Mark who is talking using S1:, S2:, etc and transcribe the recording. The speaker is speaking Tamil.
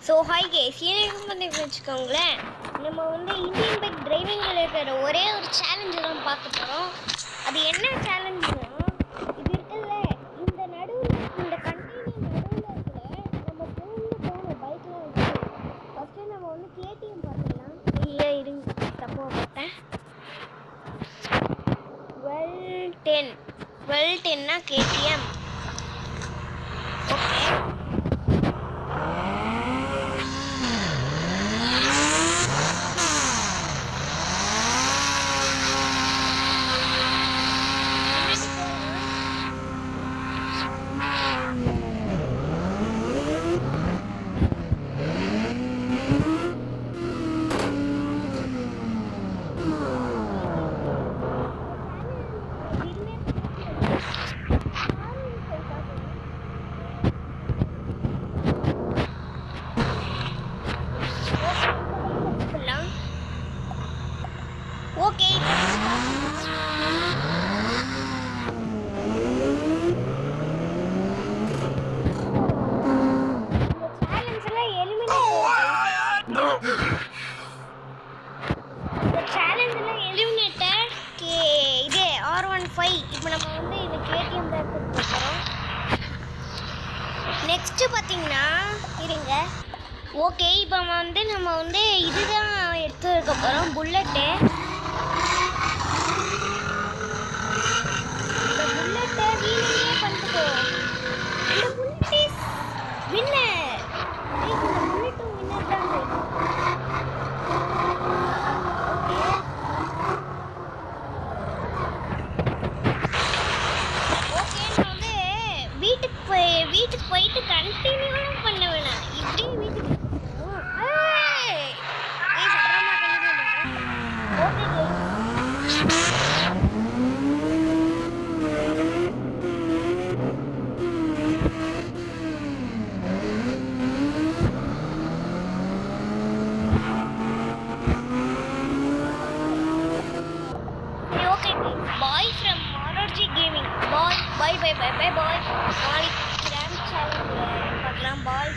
S1: ஸோ ஹாய் கேஸ், எனக்கு வந்து வச்சுக்கோங்களேன், நம்ம வந்து இந்தியன் பைக் டிரைவிங்கில் இருக்கிற ஒரே ஒரு சேலஞ்சு தான் பார்க்க போகிறோம். அது என்ன சேலஞ்சுனா, இது இருக்குல்ல, இந்த நடுவில் இந்த கண்டெய்னர் நடுவில் இருக்கிற நம்ம போகணும் பைக்கில் வச்சு. ஃபஸ்ட்டு நம்ம வந்து கேடிஎம் பார்த்துக்கலாம். இல்லை இருங்க, தப்பாக பார்த்தேன். 1210 கேடிஎம். ஓகே, ஓகே, இது R15. இப்போ நம்ம வந்து இந்த கேடிஎம் தான் எடுத்துகிட்டு போகிறோம். நெக்ஸ்ட்டு பார்த்தீங்கன்னா இருங்க. ஓகே, இப்போ நம்ம வந்து இதுதான் எடுத்து இருக்க போகிறோம், புல்லட்டு. இந்த புல்லட்டை வீணே பண்ணிட்டு இந்த புல்லட் இஸ் வின்னர். இந்த புல்லட்டும் வின்னர் தான். ஓகே, நான் வந்து வீட்டுக்கு போயிட்டு கண்டினியூவாக பண்ண வேணாம், இப்படியே வீட்டுக்கு பாய் ஃப்ரம் RRG கேமிங். பாய் பாய் பாய் பாய் பாய் பாய். நாளைக்கு கிராண்ட் சேலஞ்ச் பார்க்கலாம். பாய்.